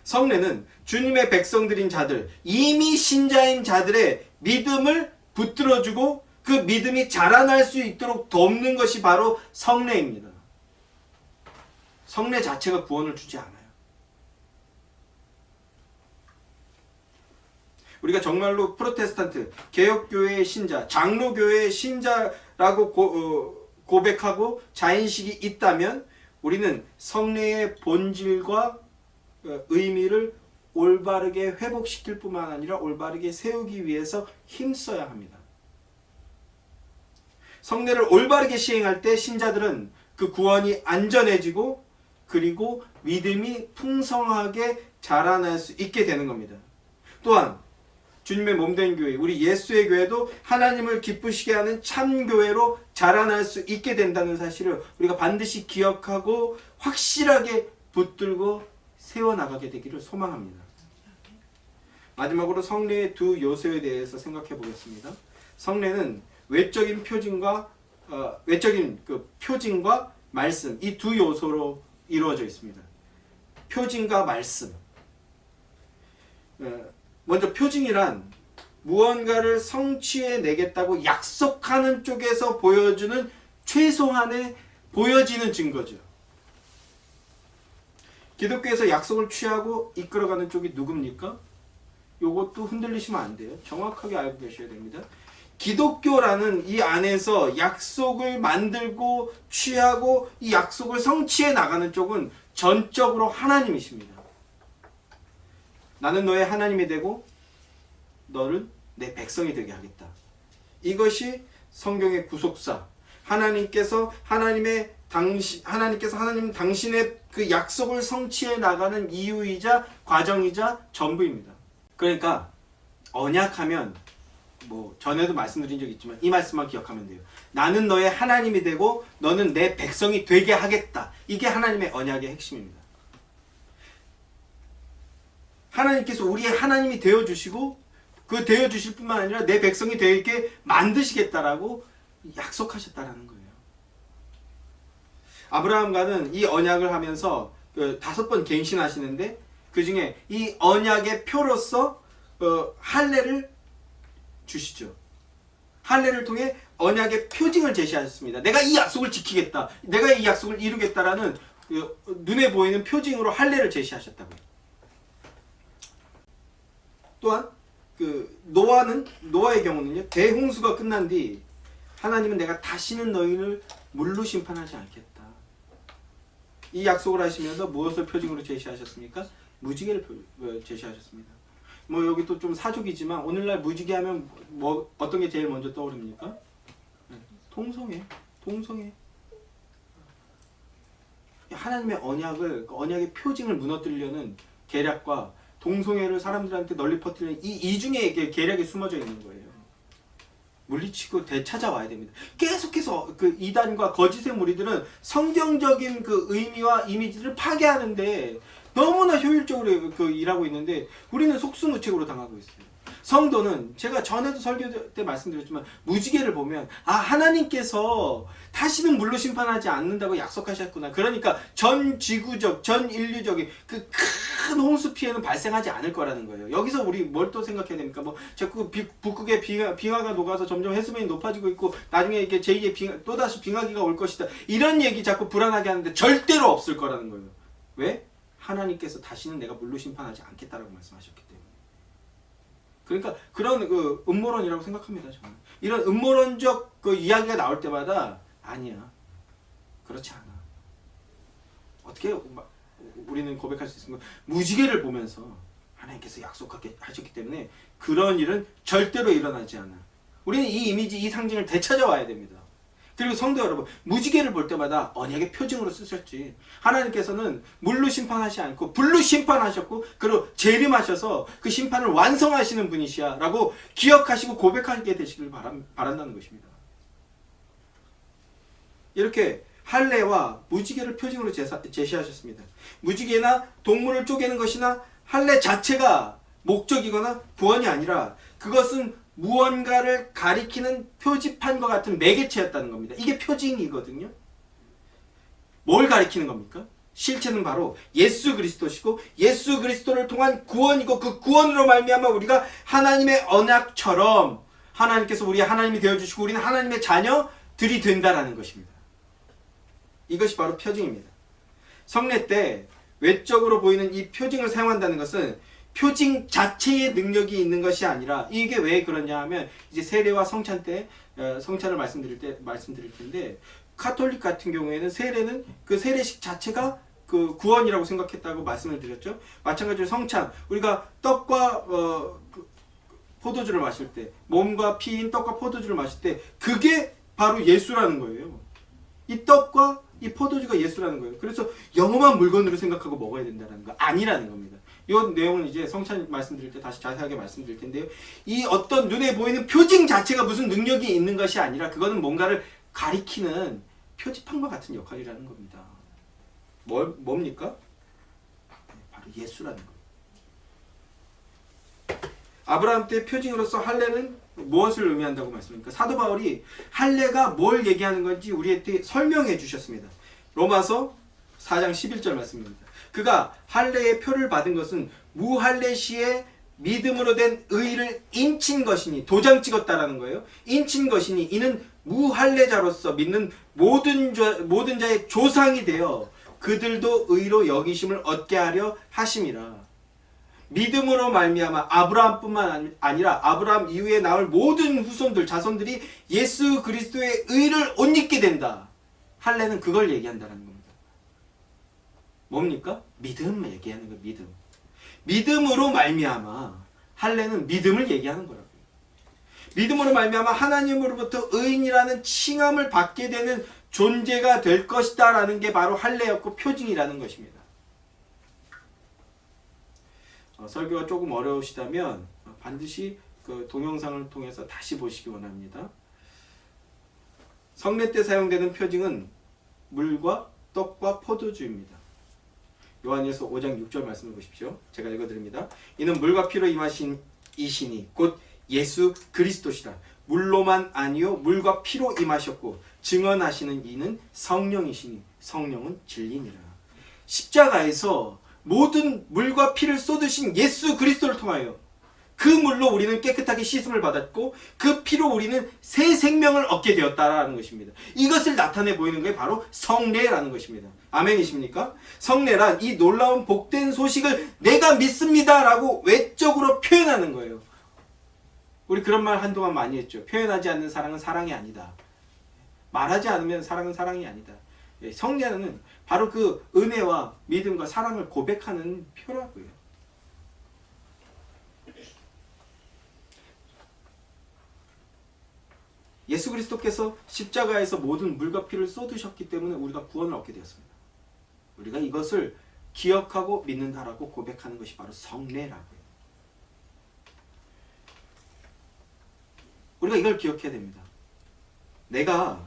성례는 주님의 백성들인 자들, 이미 신자인 자들의 믿음을 붙들어주고 그 믿음이 자라날 수 있도록 돕는 것이 바로 성례입니다. 성례 자체가 구원을 주지 않아요. 우리가 정말로 프로테스탄트, 개혁교회의 신자, 장로교회의 신자라고 고백하고 자인식이 있다면 우리는 성례의 본질과 의미를 올바르게 회복시킬 뿐만 아니라 올바르게 세우기 위해서 힘써야 합니다. 성례를 올바르게 시행할 때 신자들은 그 구원이 안전해지고 그리고 믿음이 풍성하게 자라날 수 있게 되는 겁니다. 또한 주님의 몸된 교회, 우리 예수의 교회도 하나님을 기쁘시게 하는 참교회로 자라날 수 있게 된다는 사실을 우리가 반드시 기억하고 확실하게 붙들고 세워나가게 되기를 소망합니다. 마지막으로 성례의 두 요소에 대해서 생각해 보겠습니다. 성례는 외적인 표징과 말씀, 이 두 요소로 이루어져 있습니다. 표징과 말씀. 먼저 표징이란 무언가를 성취해 내겠다고 약속하는 쪽에서 보여주는 최소한의 보여지는 증거죠. 기독교에서 약속을 취하고 이끌어가는 쪽이 누굽니까? 요것도 흔들리시면 안 돼요. 정확하게 알고 계셔야 됩니다. 기독교라는 이 안에서 약속을 만들고 취하고 이 약속을 성취해 나가는 쪽은 전적으로 하나님이십니다. 나는 너의 하나님이 되고 너를 내 백성이 되게 하겠다. 이것이 성경의 구속사. 하나님께서 하나님 당신의 그 약속을 성취해 나가는 이유이자 과정이자 전부입니다. 그러니까 언약하면 전에도 말씀드린 적이 있지만 이 말씀만 기억하면 돼요. 나는 너의 하나님이 되고 너는 내 백성이 되게 하겠다. 이게 하나님의 언약의 핵심입니다. 하나님께서 우리의 하나님이 되어주시고 그 되어주실 뿐만 아니라 내 백성이 되게 만드시겠다라고 약속하셨다라는 거예요. 아브라함과는 이 언약을 하면서 5번 갱신하시는데 그 중에 이 언약의 표로서 할례를 주시죠. 할례를 통해 언약의 표징을 제시하셨습니다. 내가 이 약속을 지키겠다. 내가 이 약속을 이루겠다라는 눈에 보이는 표징으로 할례를 제시하셨다고요. 또한 노아의 경우는요. 대홍수가 끝난 뒤 하나님은 내가 다시는 너희를 물로 심판하지 않겠다. 이 약속을 하시면서 무엇을 표징으로 제시하셨습니까? 무지개를 제시하셨습니다. 여기 또 좀 사족이지만 오늘날 무지개 하면 어떤 게 제일 먼저 떠오릅니까? 통성회. 하나님의 언약의 표징을 무너뜨리려는 계략과 동성애를 사람들한테 널리 퍼뜨리는 이 이중에 계략이 숨어져 있는 거예요. 물리치고 되찾아와야 됩니다. 계속해서 그 이단과 거짓의 무리들은 성경적인 그 의미와 이미지를 파괴하는데 너무나 효율적으로 일하고 있는데 우리는 속수무책으로 당하고 있어요. 성도는 제가 전에도 설교 때 말씀드렸지만 무지개를 보면 하나님께서 다시는 물로 심판하지 않는다고 약속하셨구나. 그러니까 전 지구적, 전 인류적인 그 큰 홍수 피해는 발생하지 않을 거라는 거예요. 여기서 우리 뭘 또 생각해야 됩니까? 자꾸 북극의 빙하가 녹아서 점점 해수면이 높아지고 있고 나중에 이렇게 제2의 또다시 빙하기가 올 것이다. 이런 얘기 자꾸 불안하게 하는데 절대로 없을 거라는 거예요. 왜? 하나님께서 다시는 내가 물로 심판하지 않겠다라고 말씀하셨기 때문에. 그러니까 그런 음모론이라고 생각합니다. 저는. 이런 음모론적 이야기가 나올 때마다 아니야. 그렇지 않아. 어떻게 우리는 고백할 수 있습니까? 무지개를 보면서 하나님께서 약속하게 하셨기 때문에 그런 일은 절대로 일어나지 않아. 우리는 이 이미지, 이 상징을 되찾아와야 됩니다. 그리고 성도 여러분, 무지개를 볼 때마다 언약의 표징으로 쓰셨지. 하나님께서는 물로 심판하지 않고 불로 심판하셨고 그리고 재림하셔서 그 심판을 완성하시는 분이시야 라고 기억하시고 고백하게 되시길 바란다는 것입니다. 이렇게 할례와 무지개를 표징으로 제시하셨습니다. 무지개나 동물을 쪼개는 것이나 할례 자체가 목적이거나 구원이 아니라 그것은 무언가를 가리키는 표지판과 같은 매개체였다는 겁니다. 이게 표징이거든요. 뭘 가리키는 겁니까? 실체는 바로 예수 그리스도시고 예수 그리스도를 통한 구원이고 그 구원으로 말미암아 우리가 하나님의 언약처럼 하나님께서 우리의 하나님이 되어주시고 우리는 하나님의 자녀들이 된다라는 것입니다. 이것이 바로 표징입니다. 성례 때 외적으로 보이는 이 표징을 사용한다는 것은 표징 자체의 능력이 있는 것이 아니라, 이게 왜 그러냐 하면 이제 세례와 성찬 때 성찬을 말씀드릴 텐데, 카톨릭 같은 경우에는 세례는 그 세례식 자체가 그 구원이라고 생각했다고 말씀을 드렸죠. 마찬가지로 성찬, 우리가 떡과 포도주를 마실 때, 몸과 피인 떡과 포도주를 마실 때, 그게 바로 예수라는 거예요. 이 떡과 이 포도주가 예수라는 거예요. 그래서 영험한 물건으로 생각하고 먹어야 된다는 거 아니라는 겁니다. 이 내용은 이제 성찬 말씀드릴 때 다시 자세하게 말씀드릴 텐데요. 이 어떤 눈에 보이는 표징 자체가 무슨 능력이 있는 것이 아니라, 그거는 뭔가를 가리키는 표지판과 같은 역할이라는 겁니다. 뭡니까? 바로 예수라는 거예요. 아브라함 때 표징으로서 할례는 무엇을 의미한다고 말씀합니까? 사도 바울이 할례가 뭘 얘기하는 건지 우리한테 설명해 주셨습니다. 로마서 4장 11절 말씀입니다. 그가 할례의 표를 받은 것은 무할례 시에 믿음으로 된 의를 인친 것이니, 도장 찍었다라는 거예요. 인친 것이니 이는 무할례자로서 믿는 모든 자의 조상이 되어 그들도 의로 여기심을 얻게 하려 하심이라. 믿음으로 말미암아 아브라함뿐만 아니라 아브라함 이후에 나올 모든 후손들, 자손들이 예수 그리스도의 의를 옷 입게 된다. 할례는 그걸 얘기한다는 겁니다. 뭡니까? 믿음을 얘기하는 거예요. 믿음. 믿음으로 말미암아, 할례는 믿음을 얘기하는 거라고요. 믿음으로 말미암아 하나님으로부터 의인이라는 칭함을 받게 되는 존재가 될 것이다 라는 게 바로 할례였고 표징이라는 것입니다. 설교가 조금 어려우시다면 반드시 그 동영상을 통해서 다시 보시기 원합니다. 성례 때 사용되는 표징은 물과 떡과 포도주입니다. 요한일서 5장 6절 말씀을 보십시오. 제가 읽어드립니다. 이는 물과 피로 임하신 이시니 곧 예수 그리스도시라. 물로만 아니요 물과 피로 임하셨고 증언하시는 이는 성령이시니 성령은 진리니라. 십자가에서 모든 물과 피를 쏟으신 예수 그리스도를 통하여 그 물로 우리는 깨끗하게 씻음을 받았고 그 피로 우리는 새 생명을 얻게 되었다라는 것입니다. 이것을 나타내 보이는 게 바로 성례라는 것입니다. 아멘이십니까? 성례란 이 놀라운 복된 소식을 내가 믿습니다라고 외적으로 표현하는 거예요. 우리 그런 말 한동안 많이 했죠. 표현하지 않는 사랑은 사랑이 아니다. 말하지 않으면 사랑은 사랑이 아니다. 성례는 바로 그 은혜와 믿음과 사랑을 고백하는 표라고요. 예수 그리스도께서 십자가에서 모든 물과 피를 쏟으셨기 때문에 우리가 구원을 얻게 되었습니다. 우리가 이것을 기억하고 믿는다라고 고백하는 것이 바로 성례라고요. 우리가 이걸 기억해야 됩니다. 내가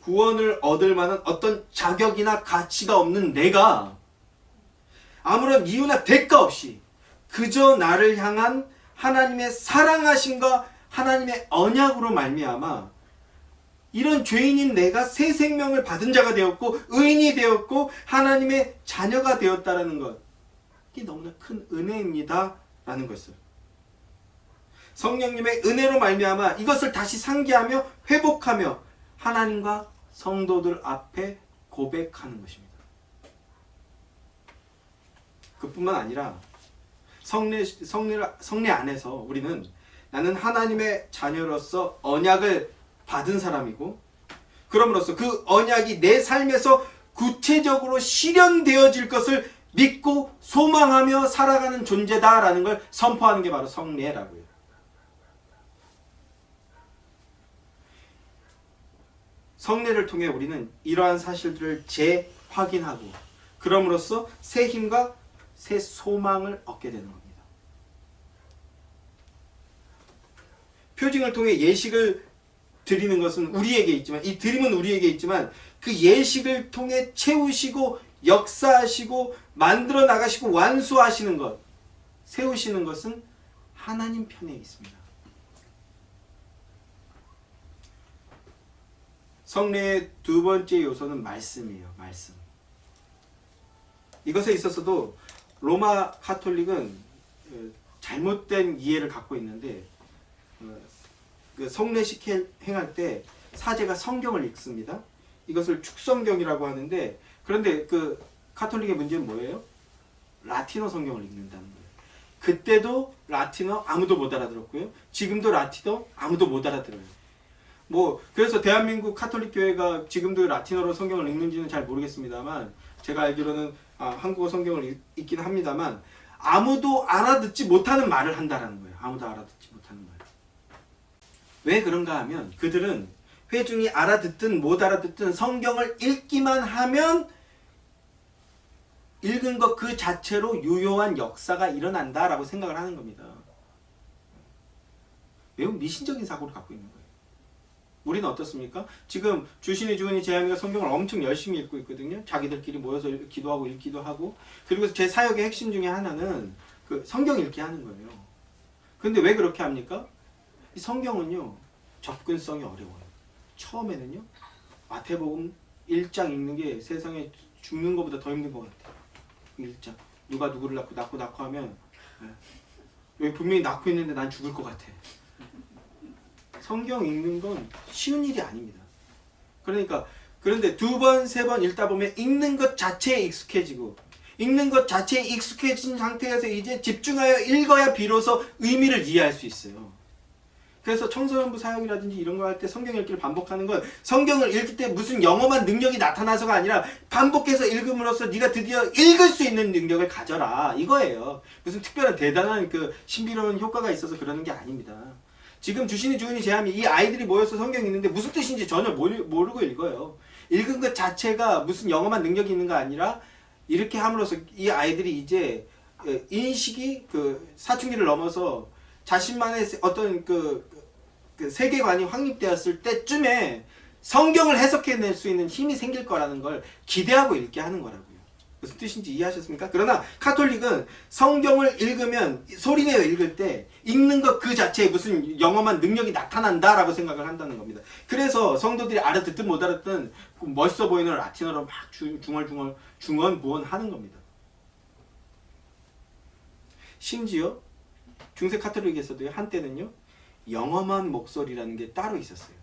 구원을 얻을 만한 어떤 자격이나 가치가 없는 내가 아무런 이유나 대가 없이 그저 나를 향한 하나님의 사랑하심과 하나님의 언약으로 말미암아 이런 죄인인 내가 새 생명을 받은 자가 되었고 의인이 되었고 하나님의 자녀가 되었다라는 것, 이게 너무나 큰 은혜입니다 라는 것을 성령님의 은혜로 말미암아 이것을 다시 상기하며 회복하며 하나님과 성도들 앞에 고백하는 것입니다. 그뿐만 아니라 성례 안에서 우리는 나는 하나님의 자녀로서 언약을 받은 사람이고 그럼으로써 그 언약이 내 삶에서 구체적으로 실현되어질 것을 믿고 소망하며 살아가는 존재다라는 걸 선포하는 게 바로 성례라고요. 성례를 통해 우리는 이러한 사실들을 재확인하고 그럼으로써 새 힘과 새 소망을 얻게 되는 겁니다. 표징을 통해 예식을 드리는 것은 우리에게 있지만 이 드림은 우리에게 있지만 그 예식을 통해 채우시고 역사하시고 만들어 나가시고 완수하시는 것, 세우시는 것은 하나님 편에 있습니다. 성례의 두 번째 요소는 말씀이에요. 말씀. 이것에 있어서도 로마 카톨릭은 잘못된 이해를 갖고 있는데 그 성례식 행할 때 사제가 성경을 읽습니다. 이것을 축성경이라고 하는데 그런데 그 카톨릭의 문제는 뭐예요? 라틴어 성경을 읽는다는 거예요. 그때도 라틴어 아무도 못 알아들었고요. 지금도 라틴어 아무도 못 알아들어요. 뭐 그래서 대한민국 카톨릭 교회가 지금도 라틴어로 성경을 읽는지는 잘 모르겠습니다만 제가 알기로는 한국어 성경을 읽긴 합니다만 아무도 알아듣지 못하는 말을 한다라는 거예요. 아무도 알아듣지 못하는 말. 왜 그런가 하면 그들은 회중이 알아듣든 못 알아듣든 성경을 읽기만 하면 읽은 것 그 자체로 유효한 역사가 일어난다라고 생각을 하는 겁니다. 매우 미신적인 사고를 갖고 있는 거예요. 우리는 어떻습니까? 지금 주신이 주은이 제아미가 성경을 엄청 열심히 읽고 있거든요. 자기들끼리 모여서 기도하고 읽기도 하고. 그리고 제 사역의 핵심 중에 하나는 그 성경 읽기 하는 거예요. 근데 왜 그렇게 합니까? 이 성경은요 접근성이 어려워요. 처음에는요 마태복음 1장 읽는 게 세상에 죽는 것보다 더 힘든 것 같아요. 1장 누가 누구를 낳고 하면 여기 분명히 낳고 있는데 난 죽을 것 같아. 성경 읽는 건 쉬운 일이 아닙니다. 그런데 두 번, 세 번 읽다 보면 읽는 것 자체에 익숙해지고 읽는 것 자체에 익숙해진 상태에서 이제 집중하여 읽어야 비로소 의미를 이해할 수 있어요. 그래서 청소년부 사역이라든지 이런 거 할 때 성경 읽기를 반복하는 건 성경을 읽을 때 무슨 영험한 능력이 나타나서가 아니라 반복해서 읽음으로써 네가 드디어 읽을 수 있는 능력을 가져라 이거예요. 무슨 특별한 대단한 그 신비로운 효과가 있어서 그러는 게 아닙니다. 지금 주신이 주은이 제아미 이 아이들이 모여서 성경 읽는데 무슨 뜻인지 전혀 모르고 읽어요. 읽은 것 자체가 무슨 영험한 능력이 있는 거 아니라 이렇게 함으로써 이 아이들이 이제 인식이 그 사춘기를 넘어서 자신만의 어떤 그 세계관이 확립되었을 때쯤에 성경을 해석해낼 수 있는 힘이 생길 거라는 걸 기대하고 읽게 하는 거라고요. 무슨 뜻인지 이해하셨습니까? 그러나 카톨릭은 성경을 읽으면 소리내어 읽을 때 읽는 것 그 자체에 무슨 영험한 능력이 나타난다라고 생각을 한다는 겁니다. 그래서 성도들이 알아듣든 못 알아듣든 멋있어 보이는 라틴어로 막 중언부언 하는 겁니다. 심지어 중세 카톨릭에서도 한때는요 영험한 목소리라는 게 따로 있었어요.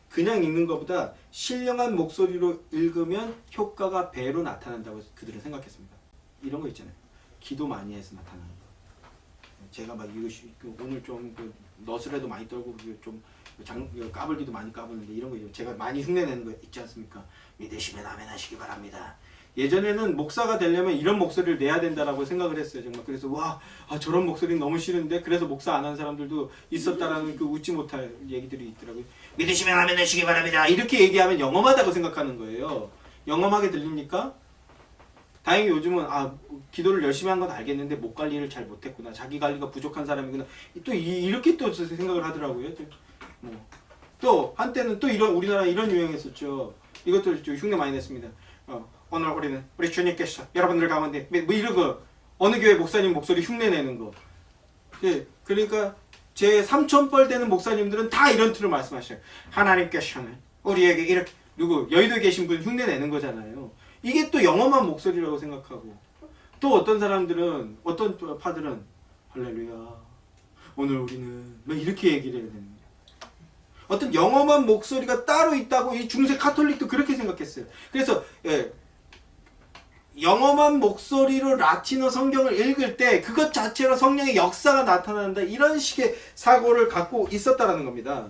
그냥 읽는 것보다 신령한 목소리로 읽으면 효과가 배로 나타난다고 그들은 생각했습니다. 이런 거 있잖아요. 기도 많이 해서 나타나는 거. 제가 막 이거 오늘 좀 너스레도 많이 떨고 좀 까불기도 많이 까부는데 이런 거 제가 많이 흉내내는 거 있지 않습니까? 믿으시면 아멘 하시기 바랍니다. 예전에는 목사가 되려면 이런 목소리를 내야 된다라고 생각을 했어요. 정말. 그래서 저런 목소리는 너무 싫은데 그래서 목사 안 한 사람들도 있었다라는 그 웃지 못할 얘기들이 있더라고요. 믿으시면 아멘 하시기 바랍니다. 이렇게 얘기하면 영험하다고 생각하는 거예요. 영험하게 들립니까? 다행히 요즘은 기도를 열심히 한 건 알겠는데 목 관리를 잘 못했구나. 자기 관리가 부족한 사람이구나. 또 이렇게 또 생각을 하더라고요. 또 한때는 또 우리나라 이런 유행했었죠. 이것도 좀 흉내 많이 냈습니다. 오늘 우리 주님께서 여러분들 가운데 뭐 이런 거 어느 교회 목사님 목소리 흉내 내는 거. 예, 그러니까 제 삼촌뻘 되는 목사님들은 다 이런 틀을 말씀하셔요. 하나님께서는 우리에게 이렇게 여의도에 계신 분 흉내 내는 거잖아요. 이게 또 영험한 목소리라고 생각하고 또 어떤 사람들은 어떤 파들은 할렐루야 오늘 우리는 뭐 이렇게 얘기를 해야 되는 거예요. 어떤 영험한 목소리가 따로 있다고 이 중세 카톨릭도 그렇게 생각했어요. 그래서 영험한 목소리로 라틴어 성경을 읽을 때 그것 자체로 성령의 역사가 나타난다 이런 식의 사고를 갖고 있었다라는 겁니다.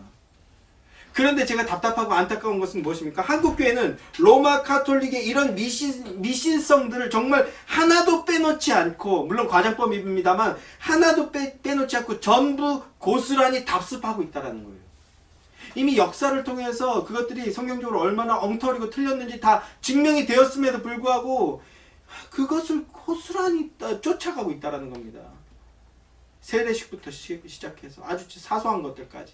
그런데 제가 답답하고 안타까운 것은 무엇입니까? 한국교회는 로마 카톨릭의 이런 미신성들을 정말 하나도 빼놓지 않고 물론 과장법입니다만 하나도 빼놓지 않고 전부 고스란히 답습하고 있다는 거예요. 이미 역사를 통해서 그것들이 성경적으로 얼마나 엉터리고 틀렸는지 다 증명이 되었음에도 불구하고 그것을 고스란히 쫓아가고 있다는 겁니다. 세례식부터 시작해서 아주 사소한 것들까지.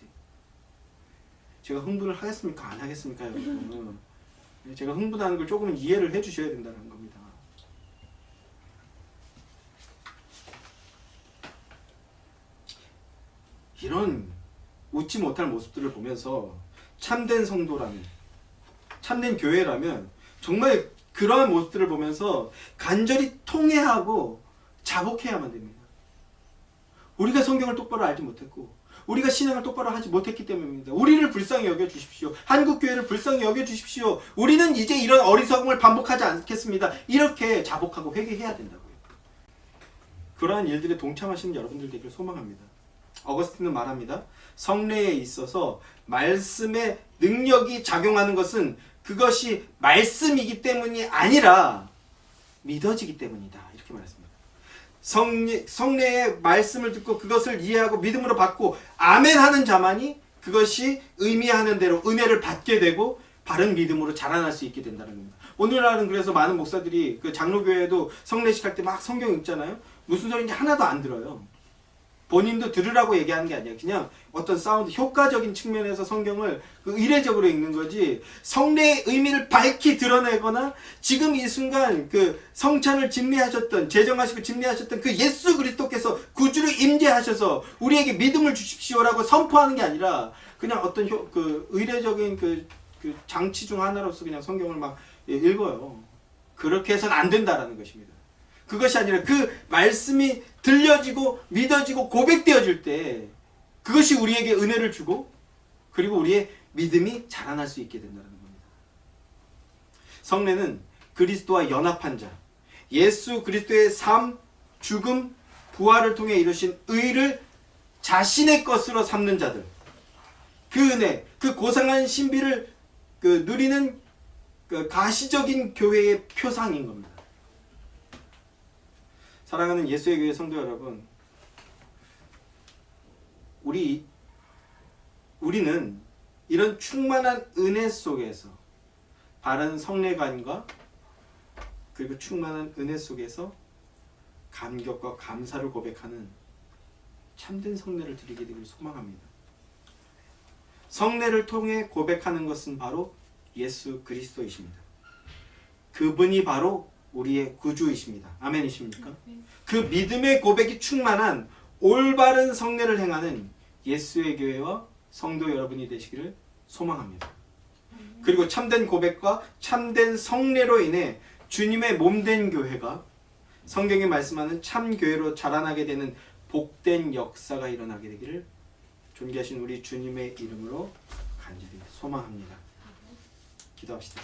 제가 흥분을 하겠습니까? 안 하겠습니까? 여러분? 제가 흥분하는 걸 조금은 이해를 해주셔야 된다는 겁니다. 이런 웃지 못할 모습들을 보면서 참된 성도라면, 참된 교회라면 정말 그러한 모습들을 보면서 간절히 통회하고 자복해야만 됩니다. 우리가 성경을 똑바로 알지 못했고 우리가 신앙을 똑바로 하지 못했기 때문입니다. 우리를 불쌍히 여겨주십시오. 한국교회를 불쌍히 여겨주십시오. 우리는 이제 이런 어리석음을 반복하지 않겠습니다. 이렇게 자복하고 회개해야 된다고요. 그러한 일들에 동참하시는 여러분들 되기를 소망합니다. 어거스틴은 말합니다. 성례에 있어서 말씀의 능력이 작용하는 것은 그것이 말씀이기 때문이 아니라 믿어지기 때문이다. 이렇게 말했습니다. 성례의 말씀을 듣고 그것을 이해하고 믿음으로 받고 아멘 하는 자만이 그것이 의미하는 대로 은혜를 받게 되고 바른 믿음으로 자라날 수 있게 된다는 겁니다. 오늘날은 그래서 많은 목사들이 그 장로교회도 성례식 할 때 막 성경 읽잖아요. 무슨 소리인지 하나도 안 들어요. 본인도 들으라고 얘기하는 게 아니라 그냥 어떤 사운드, 효과적인 측면에서 성경을 의례적으로 읽는 거지, 성례의 의미를 밝히 드러내거나 지금 이 순간 그 성찬을 집례하셨던, 제정하시고 집례하셨던 그 예수 그리스도께서 구주를 임재하셔서 우리에게 믿음을 주십시오라고 선포하는 게 아니라 그냥 어떤 그 의례적인 그 장치 중 하나로서 그냥 성경을 막 읽어요. 그렇게 해서는 안 된다라는 것입니다. 그것이 아니라 그 말씀이 들려지고 믿어지고 고백되어질 때 그것이 우리에게 은혜를 주고 그리고 우리의 믿음이 자라날 수 있게 된다는 겁니다. 성례는 그리스도와 연합한 자, 예수 그리스도의 삶, 죽음, 부활을 통해 이루신 의를 자신의 것으로 삼는 자들, 그 은혜, 그 고상한 신비를 누리는 그 가시적인 교회의 표상인 겁니다. 사랑하는 예수의 교회 성도 여러분, 우리는 이런 충만한 은혜 속에서 바른 성례관과 그리고 충만한 은혜 속에서 감격과 감사를 고백하는 참된 성례를 드리게 되기를 소망합니다. 성례를 통해 고백하는 것은 바로 예수 그리스도이십니다. 그분이 바로 우리의 구주이십니다. 아멘이십니까? 그 믿음의 고백이 충만한 올바른 성례를 행하는 예수의 교회와 성도 여러분이 되시기를 소망합니다. 그리고 참된 고백과 참된 성례로 인해 주님의 몸된 교회가 성경이 말씀하는 참 교회로 자라나게 되는 복된 역사가 일어나게 되기를 존귀하신 우리 주님의 이름으로 간절히 소망합니다. 기도합시다.